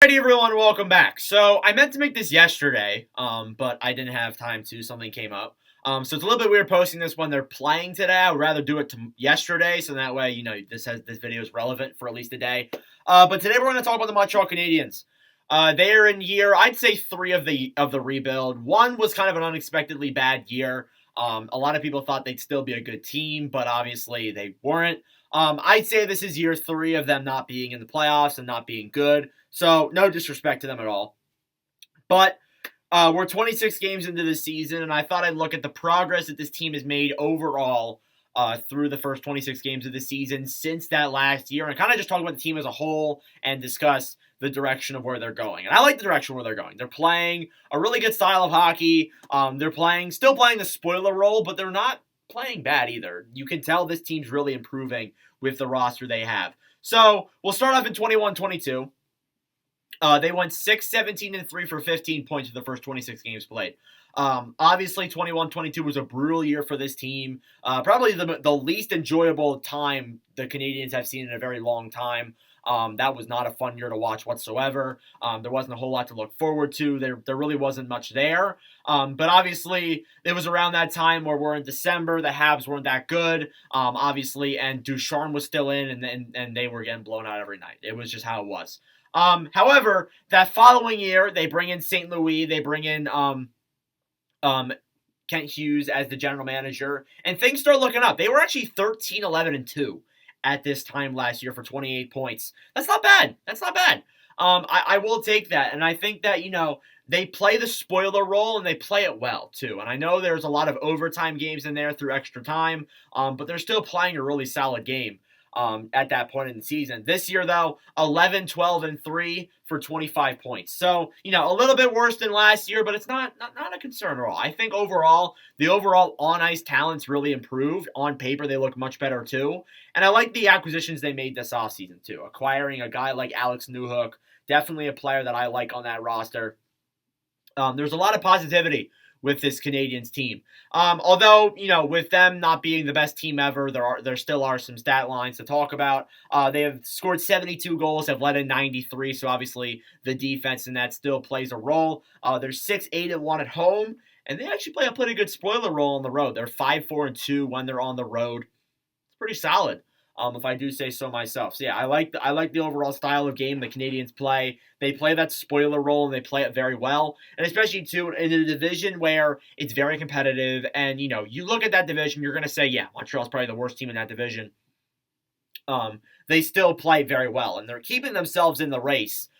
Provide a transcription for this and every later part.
Alrighty, everyone, welcome back. So I meant to make this yesterday, but I didn't have time to. Something came up. So it's a little bit weird posting this when they're playing today. I would rather do it yesterday, so that way, this video is relevant for at least a day. But today we're going to talk about the Montreal Canadiens. They are in year, I'd say, 3 of the rebuild. One was kind of an unexpectedly bad year. A lot of people thought they'd still be a good team, but obviously they weren't. I'd say this is year 3 of them not being in the playoffs and not being good. So no disrespect to them at all. But we're 26 games into the season, and I thought I'd look at the progress that this team has made overall through the first 26 games of the season since that last year, and kind of just talk about the team as a whole and discuss the direction of where they're going. And I like the direction where they're going. They're playing a really good style of hockey. They're still playing the spoiler role, but they're not playing bad either. You can tell this team's really improving with the roster they have. So we'll start off in 21-22. They went 6-17-3 for 15 points in the first 26 games played. Obviously, 21-22 was a brutal year for this team. Probably the least enjoyable time the Canadiens have seen in a very long time. That was not a fun year to watch whatsoever. There wasn't a whole lot to look forward to. There really wasn't much there. But obviously, it was around that time where we're in December. The Habs weren't that good, obviously, and Ducharme was still in, and they were getting blown out every night. It was just how it was. However, that following year, they bring in St. Louis. They bring in Kent Hughes as the general manager, and things start looking up. They were actually 13-11-2 at this time last year for 28 points. That's not bad. I will take that, and I think that, they play the spoiler role, and they play it well, too. And I know there's a lot of overtime games in there through extra time, but they're still playing a really solid game at that point in the season. This year, though, 11-12-3 for 25 points. So, a little bit worse than last year, but it's not a concern at all. I think overall, the overall on-ice talent's really improved. On paper, they look much better, too. And I like the acquisitions they made this offseason, too. Acquiring a guy like Alex Newhook, definitely a player that I like on that roster. There's a lot of positivity with this Canadiens team. Although, with them not being the best team ever, there still are some stat lines to talk about. They have scored 72 goals, have led in 93, so obviously the defense in that still plays a role. They're 6-8-1 at home, and they actually play a pretty good spoiler role on the road. They're 5-4-2 when they're on the road. It's pretty solid. If I do say so myself. So yeah, I like the overall style of game the Canadiens play. They play that spoiler role, and they play it very well. And especially, too, in a division where it's very competitive. And, you look at that division, you're going to say, yeah, Montreal's probably the worst team in that division. They still play very well, and they're keeping themselves in the race,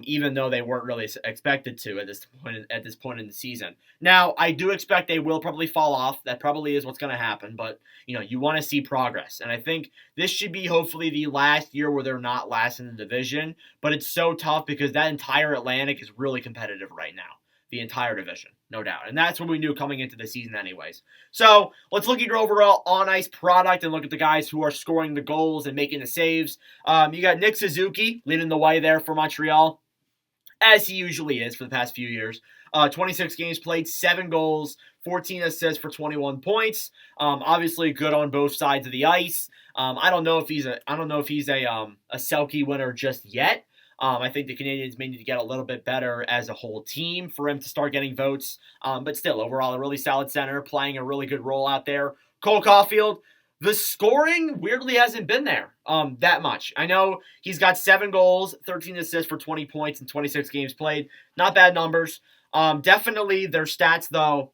even though they weren't really expected to at this point in the season. Now, I do expect they will probably fall off. That probably is what's going to happen, but you want to see progress. And I think this should be hopefully the last year where they're not last in the division, but it's so tough because that entire Atlantic is really competitive right now. The entire division, no doubt. And that's what we knew coming into the season anyways. So let's look at your overall on-ice product and look at the guys who are scoring the goals and making the saves. You got Nick Suzuki leading the way there for Montreal, as he usually is for the past few years. 26 games played, 7 goals, 14 assists for 21 points. Obviously good on both sides of the ice. I don't know if he's a Selke winner just yet. I think the Canadiens may need to get a little bit better as a whole team for him to start getting votes. But still, overall, a really solid center, playing a really good role out there. Cole Caulfield, the scoring weirdly hasn't been there that much. I know he's got 7 goals, 13 assists for 20 points in 26 games played. Not bad numbers. Definitely their stats, though,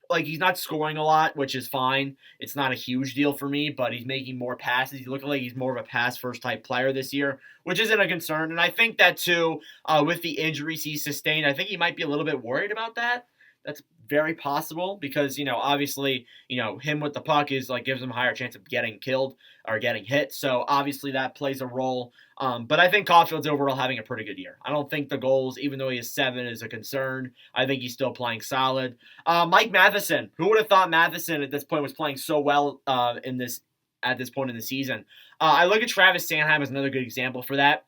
like, he's not scoring a lot, which is fine. It's not a huge deal for me, but he's making more passes. He's looking like he's more of a pass-first type player this year, which isn't a concern. And I think that, too, with the injuries he's sustained, I think he might be a little bit worried about that. That's very possible because, obviously, him with the puck gives him a higher chance of getting killed or getting hit. So, obviously, that plays a role. But I think Caulfield's overall having a pretty good year. I don't think the goals, even though he has 7, is a concern. I think he's still playing solid. Mike Matheson. Who would have thought Matheson at this point was playing so well at this point in the season? I look at Travis Sanheim as another good example for that.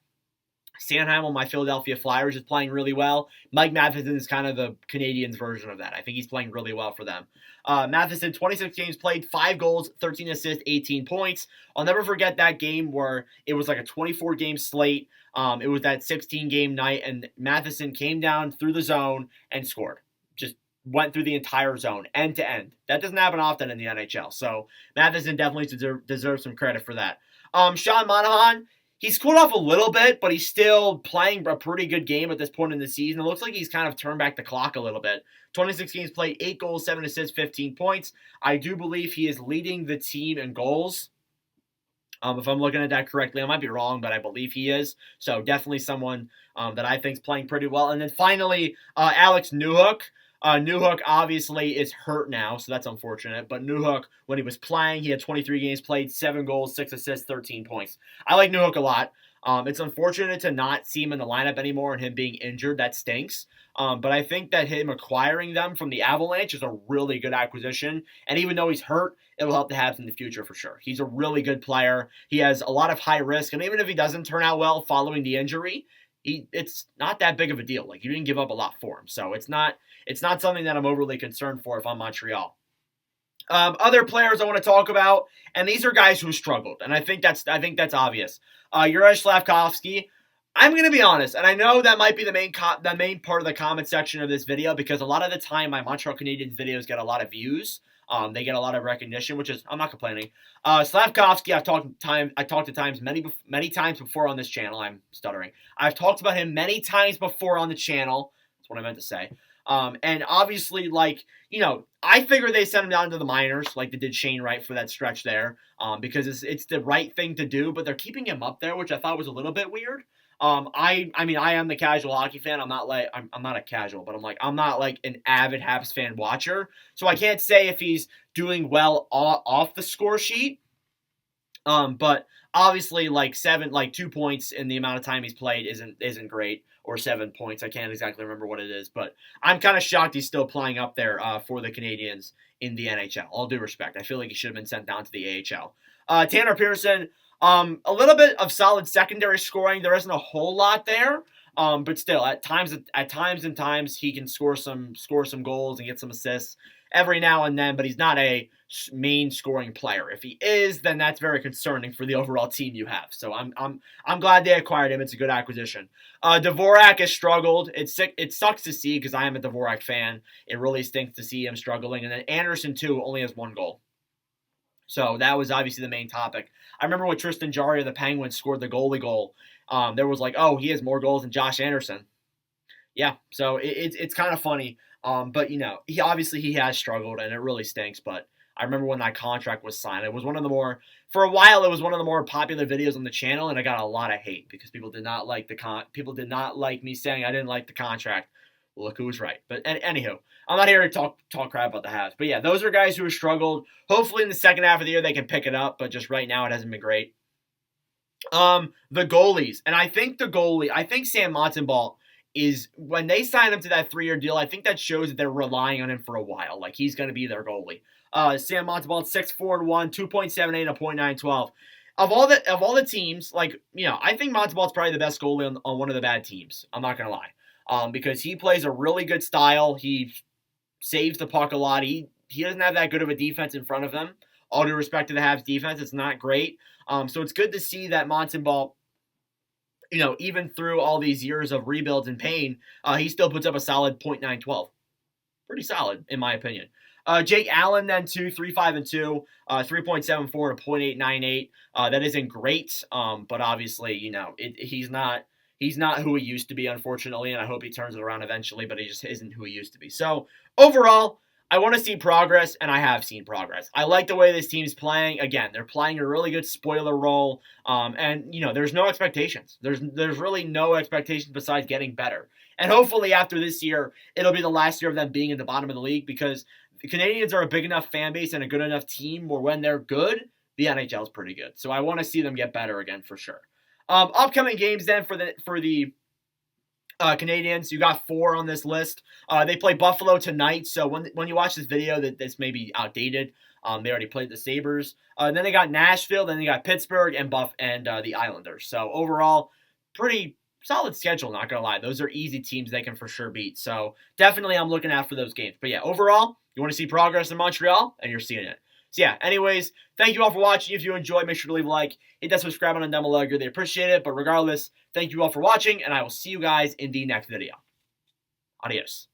Sanheim on my Philadelphia Flyers is playing really well. Mike Matheson is kind of the Canadiens version of that. I think he's playing really well for them. Matheson, 26 games played, 5 goals, 13 assists, 18 points. I'll never forget that game where it was like a 24-game slate. It was that 16-game night, and Matheson came down through the zone and scored. Just went through the entire zone, end to end. That doesn't happen often in the NHL. So Matheson definitely deserves some credit for that. Sean Monahan, he's cooled off a little bit, but he's still playing a pretty good game at this point in the season. It looks like he's kind of turned back the clock a little bit. 26 games played, 8 goals, 7 assists, 15 points. I do believe he is leading the team in goals. If I'm looking at that correctly, I might be wrong, but I believe he is. So definitely someone that I think is playing pretty well. And then finally, Alex Newhook. Newhook obviously is hurt now, so that's unfortunate. But Newhook, when he was playing, he had 23 games played, 7 goals, 6 assists, 13 points. I like Newhook a lot. It's unfortunate to not see him in the lineup anymore and him being injured. That stinks. But I think that him acquiring them from the Avalanche is a really good acquisition. And even though he's hurt, it will help the Habs in the future for sure. He's a really good player. He has a lot of high risk. And even if he doesn't turn out well following the injury, it's not that big of a deal. Like, you didn't give up a lot for him. So it's not something that I'm overly concerned for if I'm Montreal. Other players I want to talk about, and these are guys who struggled, and I think that's obvious. Yuri Slavkovsky. I'm going to be honest, and I know that might be the main part of the comment section of this video, because a lot of the time my Montreal Canadiens videos get a lot of views. They get a lot of recognition, which is, I'm not complaining. Slavkovsky, I talked to times many times before on this channel. I'm stuttering. I've talked about him many times before on the channel. That's what I meant to say. And obviously, I figure they sent him down to the minors, like they did Shane Wright for that stretch there, because it's the right thing to do. But they're keeping him up there, which I thought was a little bit weird. I am the casual hockey fan. I'm not a casual, but I'm not like an avid Habs fan watcher. So I can't say if he's doing well off the score sheet. But obviously, 2 points in the amount of time he's played isn't great, or 7 points. I can't exactly remember what it is, but I'm kind of shocked he's still playing up there for the Canadiens in the NHL. All due respect, I feel like he should have been sent down to the AHL. Tanner Pearson, a little bit of solid secondary scoring. There isn't a whole lot there, but still, at times he can score some goals and get some assists every now and then. But he's not a main scoring player. If he is, then that's very concerning for the overall team you have. So I'm glad they acquired him. It's a good acquisition. Dvorak has struggled. It sucks to see, because I am a Dvorak fan. It really stinks to see him struggling. And then Anderson too only has 1 goal. So that was obviously the main topic. I remember when Tristan Jarry of the Penguins scored the goalie goal. There was he has more goals than Josh Anderson. Yeah, so it's kind of funny. But he has struggled, and it really stinks. But I remember when that contract was signed, it was one of the more popular videos on the channel, and I got a lot of hate because people did not like me saying I didn't like the contract. Well, look who was right. But anywho, I'm not here to talk crap about the Habs. But yeah, those are guys who have struggled. Hopefully in the second half of the year they can pick it up, but just right now it hasn't been great. The goalies, and I think Sam Montembeault is, when they signed him to that 3-year deal, I think that shows that they're relying on him for a while. Like, he's going to be their goalie. Sam Montembeault, 6-4-1, 2.78, a .912. Of all the teams, I think Montembeault's probably the best goalie on one of the bad teams. I'm not going to lie. Because he plays a really good style. He saves the puck a lot. He doesn't have that good of a defense in front of him. All due respect to the Habs defense, it's not great. So it's good to see that Montembeault, even through all these years of rebuilds and pain, he still puts up a solid .912. Pretty solid, in my opinion. Jake Allen then 3-5-2, 3.74 and a .898. That isn't great, but obviously, he's not who he used to be, unfortunately, and I hope he turns it around eventually, but he just isn't who he used to be. So, overall, I want to see progress, and I have seen progress. I like the way this team's playing. Again, they're playing a really good spoiler role, and, there's no expectations. There's really no expectations besides getting better. And hopefully, after this year, it'll be the last year of them being in the bottom of the league, because the Canadiens are a big enough fan base and a good enough team where when they're good, the NHL is pretty good. So I want to see them get better again for sure. Upcoming games then for the Canadiens, you got 4 on this list. They play Buffalo tonight, so when you watch this video, this may be outdated. They already played the Sabres. Then they got Nashville, then they got Pittsburgh and the Islanders. So overall, pretty solid schedule, not going to lie. Those are easy teams they can for sure beat. So definitely I'm looking out for those games. But yeah, overall, you want to see progress in Montreal, and you're seeing it. So yeah, anyways, thank you all for watching. If you enjoyed, make sure to leave a like, hit that subscribe button down below. I really appreciate it. But regardless, thank you all for watching, and I will see you guys in the next video. Adios.